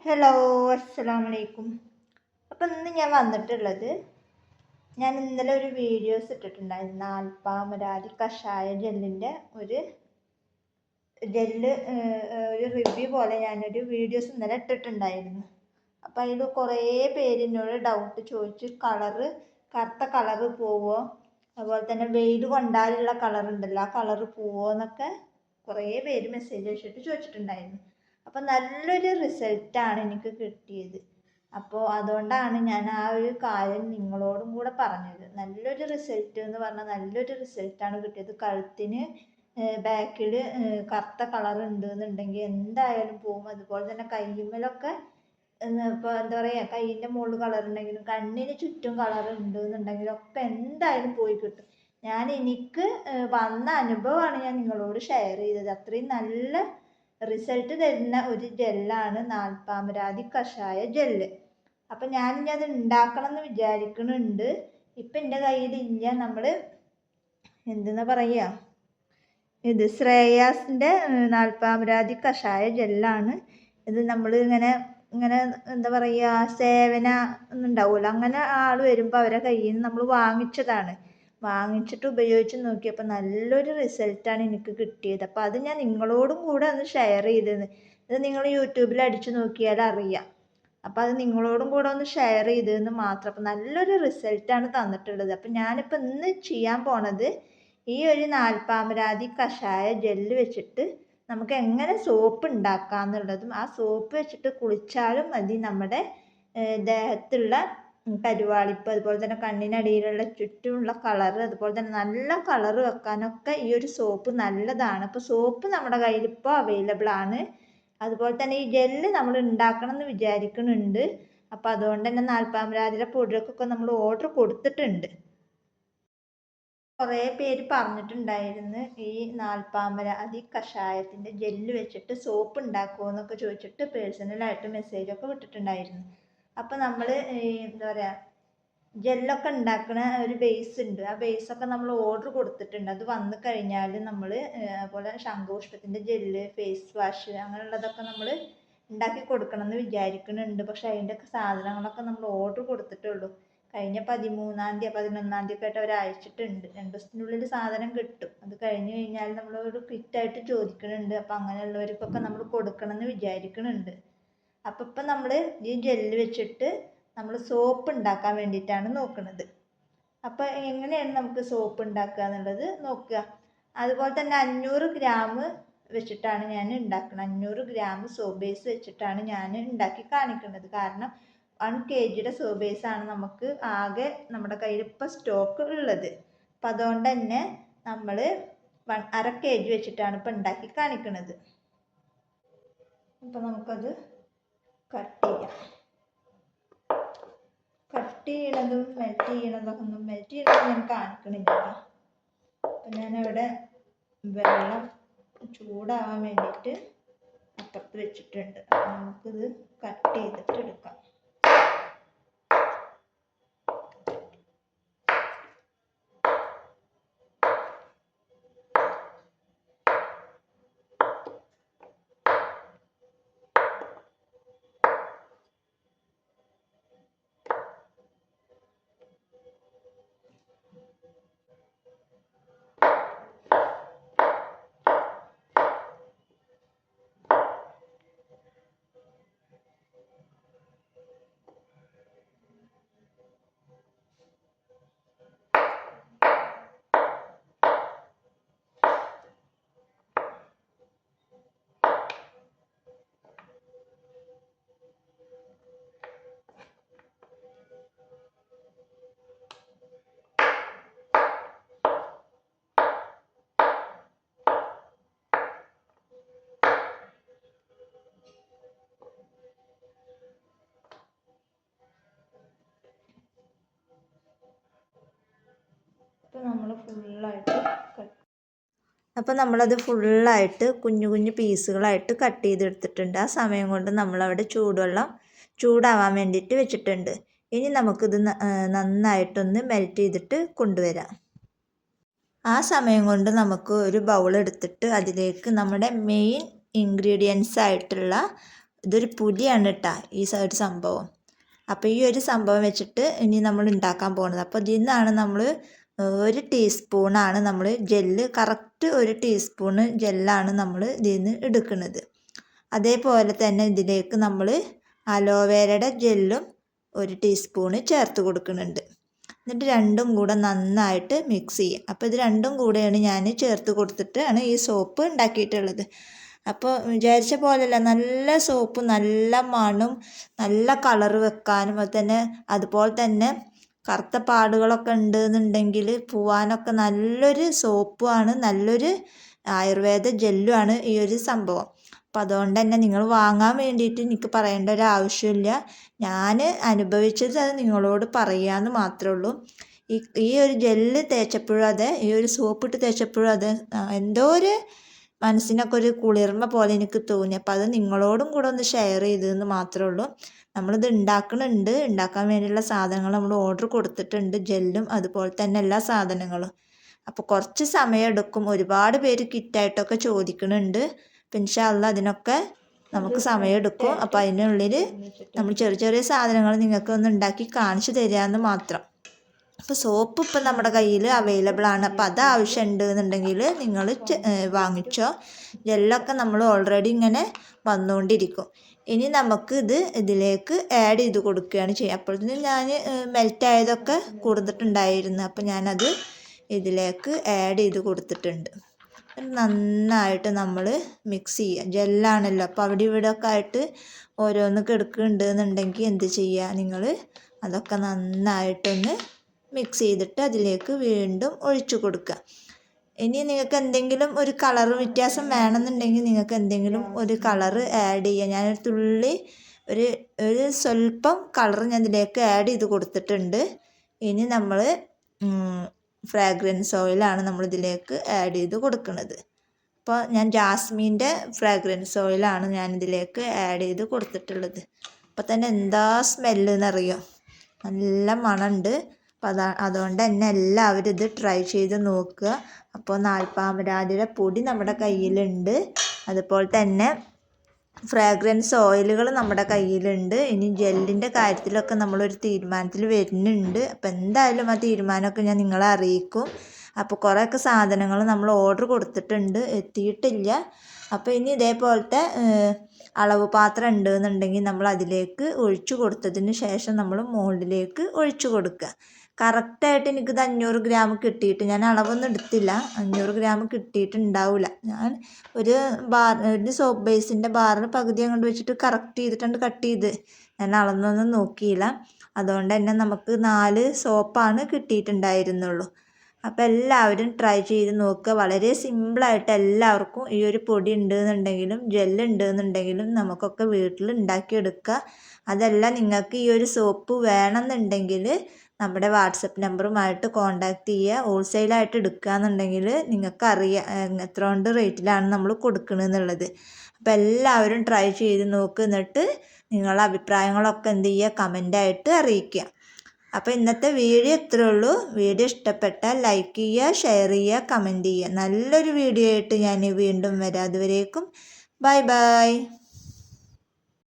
Hello, അസ്സലാമു അലൈക്കും. അപ്പം ഇന്ന് ഞാൻ വന്നിട്ടുള്ളത്, ഞാൻ ഇന്നലെ ഒരു വീഡിയോസ് ഇട്ടിട്ടുണ്ടായിരുന്നു. നാൽപ്പാമരാതി കഷായ ജെല്ലിൻ്റെ ഒരു റിവ്യൂ പോലെ ഞാനൊരു വീഡിയോസ് ഇന്നലെ ഇട്ടിട്ടുണ്ടായിരുന്നു. അപ്പം അതിൽ കുറേ പേരിനോട് ഡൗട്ട് ചോദിച്ചു, കറുത്ത കളറ് പോവോ, അതുപോലെ തന്നെ വെയിൽ കൊണ്ടാലുള്ള കളറുണ്ടല്ലോ, ആ കളറ് പോവോ എന്നൊക്കെ കുറേ പേര് മെസ്സേജ് അയച്ചിട്ട് ചോദിച്ചിട്ടുണ്ടായിരുന്നു. അപ്പം നല്ലൊരു റിസൾട്ടാണ് എനിക്ക് കിട്ടിയത്. അപ്പോൾ അതുകൊണ്ടാണ് ഞാൻ ആ ഒരു കാര്യം നിങ്ങളോടും കൂടെ പറഞ്ഞത്. നല്ലൊരു റിസൾട്ട് എന്ന് പറഞ്ഞാൽ നല്ലൊരു റിസൾട്ടാണ് കിട്ടിയത്. കഴുത്തിന് ബാക്കിൽ കറുത്ത കളർ ഉണ്ട് എന്നുണ്ടെങ്കിൽ എന്തായാലും പോകും. അതുപോലെ തന്നെ കയ്യുമ്മലൊക്കെ ഇപ്പോൾ എന്താ പറയുക, കയ്യിൻ്റെ മുകളിൽ കളർ ഉണ്ടെങ്കിലും കണ്ണിന് ചുറ്റും കളർ ഉണ്ട് എന്നുണ്ടെങ്കിലും ഒക്കെ എന്തായാലും പോയി കിട്ടും. എനിക്ക് വന്ന അനുഭവമാണ് ഞാൻ നിങ്ങളോട് ഷെയർ ചെയ്തത്. അത്രയും നല്ല റിസൾട്ട് തരുന്ന ഒരു ജെല്ലാണ് നാൽപ്പാമരാതി കഷായ ജെല്ല്. അപ്പം ഞാനിനി അത് ഉണ്ടാക്കണം എന്ന് വിചാരിക്കുന്നുണ്ട്. ഇപ്പം എൻ്റെ കയ്യിലില്ല. നമ്മൾ എന്തെന്നാ പറയുക, ഇത് ശ്രേയാസിൻ്റെ നാൽപ്പാമരാതി കഷായ ജെല്ലാണ്. ഇത് നമ്മൾ ഇങ്ങനെ എന്താ പറയുക, സേവന എന്നുണ്ടാവുമല്ലോ, അങ്ങനെ ആൾ വരുമ്പോൾ അവരെ കയ്യിൽ നിന്ന് നമ്മൾ വാങ്ങിച്ചിട്ട് ഉപയോഗിച്ച് നോക്കിയപ്പോൾ നല്ലൊരു റിസൾട്ടാണ് എനിക്ക് കിട്ടിയത്. അപ്പോൾ അത് ഞാൻ നിങ്ങളോടും കൂടെ ഒന്ന് ഷെയർ ചെയ്തത്. ഇത് നിങ്ങൾ യൂട്യൂബിൽ അടിച്ചു നോക്കിയാൽ അറിയാം. അപ്പോൾ അത് നിങ്ങളോടും കൂടെ ഒന്ന് ഷെയർ ചെയ്തതെന്ന് മാത്രം. അപ്പോൾ നല്ലൊരു റിസൾട്ടാണ് തന്നിട്ടുള്ളത്. അപ്പോൾ ഞാനിപ്പോൾ ഇന്ന് ചെയ്യാൻ പോണത്, ഈ ഒരു നാൽപ്പാമരാതി കഷായ ജെല്ല് വെച്ചിട്ട് നമുക്ക് എങ്ങനെ സോപ്പ് ഉണ്ടാക്കാം എന്നുള്ളതും, ആ സോപ്പ് വെച്ചിട്ട് കുളിച്ചാലും മതി നമ്മുടെ ദേഹത്തുള്ള കരുവാളിപ്പ്, അതുപോലെ തന്നെ കണ്ണിനടിയിലുള്ള ചുറ്റുമുള്ള കളറ്, അതുപോലെ തന്നെ നല്ല കളറ് വെക്കാനൊക്കെ ഈ ഒരു സോപ്പ് നല്ലതാണ്. അപ്പോൾ സോപ്പ് നമ്മുടെ കയ്യിൽ ഇപ്പോൾ അവൈലബിൾ ആണ്. അതുപോലെ തന്നെ ഈ ജെല്ല് നമ്മൾ ഉണ്ടാക്കണം എന്ന് വിചാരിക്കുന്നുണ്ട്. അപ്പോൾ അതുകൊണ്ട് തന്നെ നാൽപ്പാമരാതിയുടെ പൊടിയൊക്കെ നമ്മൾ ഓർഡർ കൊടുത്തിട്ടുണ്ട്. കുറേ പേര് പറഞ്ഞിട്ടുണ്ടായിരുന്നു, ഈ നാൽപ്പാമരാതി കഷായത്തിൻ്റെ ജെല്ല് വെച്ചിട്ട് സോപ്പ് ഉണ്ടാക്കുമോ എന്നൊക്കെ ചോദിച്ചിട്ട് പേഴ്സണലായിട്ട് മെസ്സേജൊക്കെ വിട്ടിട്ടുണ്ടായിരുന്നു. അപ്പോൾ നമ്മൾ എന്താ പറയുക, ജെല്ലൊക്കെ ഉണ്ടാക്കുന്ന ഒരു ബേസ് ഉണ്ട്. ആ ബേസൊക്കെ നമ്മൾ ഓർഡർ കൊടുത്തിട്ടുണ്ട്. അത് വന്നു കഴിഞ്ഞാൽ നമ്മൾ അതുപോലെ ശംഖുപുഷ്പത്തിൻ്റെ ജെല്ല്, ഫേസ് വാഷ്, അങ്ങനെയുള്ളതൊക്കെ നമ്മൾ ഉണ്ടാക്കി കൊടുക്കണം എന്ന് വിചാരിക്കുന്നുണ്ട്. പക്ഷെ അതിൻ്റെയൊക്കെ സാധനങ്ങളൊക്കെ നമ്മൾ ഓർഡർ കൊടുത്തിട്ടുള്ളൂ. കഴിഞ്ഞ 13-ാം തീയതി 11-ാം തീയതി ഒക്കെ ആയിട്ട് അവർ അയച്ചിട്ടുണ്ട്. 2 ദിവസത്തിനുള്ളിൽ സാധനം കിട്ടും. അത് കഴിഞ്ഞ് കഴിഞ്ഞാൽ നമ്മളൊരു കിറ്റായിട്ട് ചോദിക്കുന്നുണ്ട്. അപ്പം അങ്ങനെയുള്ളവർക്കൊക്കെ നമ്മൾ കൊടുക്കണം എന്ന് വിചാരിക്കുന്നുണ്ട്. അപ്പം ഇപ്പം നമ്മൾ ഈ ജെല്ല് വെച്ചിട്ട് നമ്മൾ സോപ്പ് ഉണ്ടാക്കാൻ വേണ്ടിയിട്ടാണ് നോക്കുന്നത്. അപ്പോൾ എങ്ങനെയാണ് നമുക്ക് സോപ്പ് ഉണ്ടാക്കുക എന്നുള്ളത് നോക്കുക. അതുപോലെ തന്നെ 500 ഗ്രാം വെച്ചിട്ടാണ് ഞാൻ ഉണ്ടാക്കുന്നത്. 500 ഗ്രാം സോപ്പ് ബേസ് വെച്ചിട്ടാണ് ഞാൻ ഉണ്ടാക്കി കാണിക്കുന്നത്. കാരണം 1 kg സോപ്പ് ബേസാണ് നമുക്ക് ആകെ നമ്മുടെ കയ്യിൽ ഇപ്പോൾ സ്റ്റോക്ക് ഉള്ളത്. അപ്പം അതുകൊണ്ട് തന്നെ നമ്മൾ 1/2 kg വെച്ചിട്ടാണ് ഇപ്പോൾ ഉണ്ടാക്കി കാണിക്കുന്നത്. അപ്പോൾ നമുക്കത് കട്ട് ചെയ്യാം. കട്ട് ചെയ്യണതും മെൽറ്റ് ചെയ്യണതും ഞാൻ കാണിക്കണില്ല. അപ്പം ഞാനവിടെ വെള്ളം ചൂടാവാൻ വേണ്ടിയിട്ട് അപ്പുറത്ത് വെച്ചിട്ടുണ്ട്. അപ്പം നമുക്കിത് കട്ട് ചെയ്തിട്ട് എടുക്കാം. അപ്പോൾ നമ്മളത് ഫുള്ളായിട്ട് കുഞ്ഞു കുഞ്ഞു പീസുകളായിട്ട് കട്ട് ചെയ്തെടുത്തിട്ടുണ്ട്. ആ സമയം കൊണ്ട് നമ്മളവിടെ ചൂടുവെള്ളം ചൂടാവാൻ വേണ്ടിയിട്ട് വെച്ചിട്ടുണ്ട്. ഇനി നമുക്കിത് നന്നായിട്ടൊന്ന് മെൽറ്റ് ചെയ്തിട്ട് കൊണ്ടുവരാം. ആ സമയം കൊണ്ട് നമുക്ക് ഒരു ബൗൾ എടുത്തിട്ട് അതിലേക്ക് നമ്മുടെ മെയിൻ ഇൻഗ്രീഡിയൻസ് ആയിട്ടുള്ള ഇതൊരു പുലിയാണ് കേട്ടോ ഈ ഒരു സംഭവം. അപ്പോൾ ഈ ഒരു സംഭവം വെച്ചിട്ട് ഇനി നമ്മൾ ഉണ്ടാക്കാൻ പോകുന്നത്. അപ്പോൾ ഇതിൽ നിന്നാണ് നമ്മൾ 1 ടീസ്പൂണാണ് നമ്മൾ ജെല്ല്, കറക്റ്റ് 1 ടീസ്പൂണ് ജെല്ലാണ് നമ്മൾ ഇതിൽ നിന്ന് എടുക്കുന്നത്. അതേപോലെ തന്നെ ഇതിലേക്ക് നമ്മൾ അലോവേരയുടെ ജെല്ലും 1 ടീസ്പൂണ് ചേർത്ത് കൊടുക്കുന്നുണ്ട്. എന്നിട്ട് രണ്ടും കൂടെ നന്നായിട്ട് മിക്സ് ചെയ്യുക. അപ്പോൾ ഇത് രണ്ടും കൂടെയാണ് ഞാൻ ചേർത്ത് കൊടുത്തിട്ടാണ് ഈ സോപ്പ് ഉണ്ടാക്കിയിട്ടുള്ളത്. അപ്പോൾ വിചാരിച്ച പോലെയല്ല, നല്ല സോപ്പ്, നല്ല മണവും നല്ല കളറ് വെക്കാനും അതുപോലെ തന്നെ കറുത്ത പാടുകളൊക്കെ ഉണ്ടെന്നുണ്ടെങ്കിൽ പോവാനൊക്കെ നല്ലൊരു സോപ്പുമാണ്, നല്ലൊരു ആയുർവേദ ജെല്ലുമാണ് ഈ ഒരു സംഭവം. അപ്പം അതുകൊണ്ട് തന്നെ നിങ്ങൾ വാങ്ങാൻ വേണ്ടിയിട്ട് എനിക്ക് പറയേണ്ട ഒരു ആവശ്യമില്ല. ഞാൻ അനുഭവിച്ചത് അത് നിങ്ങളോട് പറയാമെന്ന് മാത്രമേ ഉള്ളൂ. ഈ ഒരു ജെല്ല് തേച്ചപ്പോഴും അതെ, ഈ ഒരു സോപ്പിട്ട് തേച്ചപ്പോഴും അതെ, എന്തോ ഒരു മനസ്സിനൊക്കെ ഒരു കുളിർമ പോലെ എനിക്ക് തോന്നി. അപ്പോൾ അത് നിങ്ങളോടും കൂടെ ഒന്ന് ഷെയർ ചെയ്തതെന്ന് മാത്രമേ ഉള്ളൂ. നമ്മളിത് ഉണ്ടാക്കുന്നുണ്ട്, ഉണ്ടാക്കാൻ വേണ്ടിയുള്ള സാധനങ്ങൾ നമ്മൾ ഓർഡർ കൊടുത്തിട്ടുണ്ട്, ജെല്ലും അതുപോലെ തന്നെ എല്ലാ സാധനങ്ങളും. അപ്പോൾ കുറച്ച് സമയം എടുക്കും, ഒരുപാട് പേര് കിറ്റായിട്ടൊക്കെ ചോദിക്കുന്നുണ്ട്. അപ്പം ഇൻഷാ അല്ലാ അതിനൊക്കെ നമുക്ക് സമയം എടുക്കും. അപ്പോൾ അതിനുള്ളിൽ നമ്മൾ ചെറിയ ചെറിയ സാധനങ്ങൾ നിങ്ങൾക്ക് ഒന്ന് ഉണ്ടാക്കി കാണിച്ചു തരാമെന്ന് മാത്രം. അപ്പോൾ സോപ്പ് ഇപ്പം നമ്മുടെ കയ്യിൽ അവൈലബിൾ ആണ്. അപ്പോൾ അത് ആവശ്യമുണ്ട് എന്നുണ്ടെങ്കിൽ നിങ്ങൾ വാങ്ങിച്ചോ. ജെല്ലൊക്കെ നമ്മൾ ഓൾറെഡി ഇങ്ങനെ വന്നുകൊണ്ടിരിക്കും. ഇനി നമുക്ക് ഇതിലേക്ക് ആഡ് ചെയ്ത് കൊടുക്കുകയാണ് ചെയ്യുക. അപ്പോഴത്തേനും ഞാൻ മെൽറ്റായതൊക്കെ കൊടുത്തിട്ടുണ്ടായിരുന്നു. അപ്പോൾ ഞാനത് ഇതിലേക്ക് ആഡ് ചെയ്ത് കൊടുത്തിട്ടുണ്ട്. നന്നായിട്ട് നമ്മൾ മിക്സ് ചെയ്യുക. ജെല്ലാണല്ലോ, അപ്പോൾ അവിടെ ഇവിടെ ഒക്കെ ആയിട്ട് ഓരോന്ന് കിടക്കുന്നുണ്ട് എന്നുണ്ടെങ്കിൽ എന്ത് ചെയ്യുക, നിങ്ങൾ അതൊക്കെ നന്നായിട്ടൊന്ന് മിക്സ് ചെയ്തിട്ട് അതിലേക്ക് വീണ്ടും ഒഴിച്ചു കൊടുക്കുക. ഇനി നിങ്ങൾക്ക് എന്തെങ്കിലും ഒരു കളർ വ്യത്യാസം വേണമെന്നുണ്ടെങ്കിൽ നിങ്ങൾക്ക് എന്തെങ്കിലും ഒരു കളറ് ആഡ് ചെയ്യുക. ഞാനൊരു തുള്ളി ഒരു സ്വല്പം കളർ ഞാൻ ഇതിലേക്ക് ആഡ് ചെയ്ത് കൊടുത്തിട്ടുണ്ട്. ഇനി നമ്മൾ ഫ്രാഗ്രൻസ് ഓയിലാണ് നമ്മളിതിലേക്ക് ആഡ് ചെയ്ത് കൊടുക്കുന്നത്. അപ്പോൾ ഞാൻ ജാസ്മിൻ്റെ ഫ്രാഗ്രൻസ് ഓയിലാണ് ഞാനിതിലേക്ക് ആഡ് ചെയ്ത് കൊടുത്തിട്ടുള്ളത്. അപ്പോൾ തന്നെ എന്താ സ്മെല്ല് എന്നറിയോ, നല്ല മണമുണ്ട്. അപ്പോൾ അതുകൊണ്ട് തന്നെ എല്ലാവരും ഇത് ട്രൈ ചെയ്ത് നോക്കുക. അപ്പോൾ നാൽപ്പാമരാതിയുടെ പൊടി നമ്മുടെ കയ്യിലുണ്ട്, അതുപോലെ തന്നെ ഫ്രാഗ്രൻസ് ഓയിലുകൾ നമ്മുടെ കയ്യിലുണ്ട്. ഇനി ജെല്ലിൻ്റെ കാര്യത്തിലൊക്കെ നമ്മളൊരു തീരുമാനത്തിൽ വരുന്നുണ്ട്. അപ്പോൾ എന്തായാലും ആ തീരുമാനമൊക്കെ ഞാൻ നിങ്ങളെ അറിയിക്കും. അപ്പോൾ കുറേയൊക്കെ സാധനങ്ങൾ നമ്മൾ ഓർഡർ കൊടുത്തിട്ടുണ്ട്, എത്തിയിട്ടില്ല. അപ്പോൾ ഇനി ഇതേപോലത്തെ അളവ് പാത്രം ഉണ്ടെന്നുണ്ടെങ്കിൽ നമ്മൾ അതിലേക്ക് ഒഴിച്ചു കൊടുത്തതിന് ശേഷം നമ്മൾ മുകളിലേക്ക് ഒഴിച്ചു കൊടുക്കുക. കറക്റ്റായിട്ട് എനിക്കിത് 500 ഗ്രാം കിട്ടിയിട്ട്, ഞാൻ അളവൊന്നും എടുത്തില്ല, 500 ഗ്രാം കിട്ടിയിട്ടുണ്ടാവില്ല. ഞാൻ ഒരു സോപ്പ് ബേസിൻ്റെ ബാറിന് പകുതി അങ്ങോട്ട് വെച്ചിട്ട് കറക്റ്റ് ചെയ്തിട്ടുണ്ട് കട്ട് ചെയ്ത്, ഞാൻ അളന്നൊന്നും നോക്കിയില്ല. അതുകൊണ്ട് തന്നെ നമുക്ക് 4 സോപ്പാണ് കിട്ടിയിട്ടുണ്ടായിരുന്നുള്ളൂ. അപ്പോൾ എല്ലാവരും ട്രൈ ചെയ്ത് നോക്കുക. വളരെ സിമ്പിളായിട്ട് എല്ലാവർക്കും ഈ ഒരു പൊടി ഉണ്ടെന്നുണ്ടെങ്കിലും ജെല്ല് ഉണ്ടെന്നുണ്ടെങ്കിലും നമുക്കൊക്കെ വീട്ടിൽ ഉണ്ടാക്കിയെടുക്കുക. അതല്ല നിങ്ങൾക്ക് ഈ ഒരു സോപ്പ് വേണമെന്നുണ്ടെങ്കിൽ നമ്മുടെ വാട്സപ്പ് നമ്പറുമായിട്ട് കോൺടാക്റ്റ് ചെയ്യുക. ഹോൾസെയിലായിട്ട് എടുക്കുകയെന്നുണ്ടെങ്കിൽ നിങ്ങൾക്ക് അറിയാം എത്ര കൊണ്ട് റേറ്റിലാണ് നമ്മൾ കൊടുക്കണമെന്നുള്ളത്. അപ്പോൾ എല്ലാവരും ട്രൈ ചെയ്ത് നോക്കുക. എന്നിട്ട് നിങ്ങളുടെ അഭിപ്രായങ്ങളൊക്കെ എന്ത് ചെയ്യുക, കമൻ്റായിട്ട് അറിയിക്കുക. അപ്പോൾ ഇന്നത്തെ വീഡിയോ ഇത്രയേ ഉള്ളൂ. വീഡിയോ ഇഷ്ടപ്പെട്ടാൽ ലൈക്ക് ചെയ്യുക, ഷെയർ ചെയ്യുക, കമൻറ്റ് ചെയ്യുക. നല്ലൊരു വീഡിയോ ആയിട്ട് ഞാൻ വീണ്ടും വരാം. അതുവരേക്കും ബൈ ബൈ.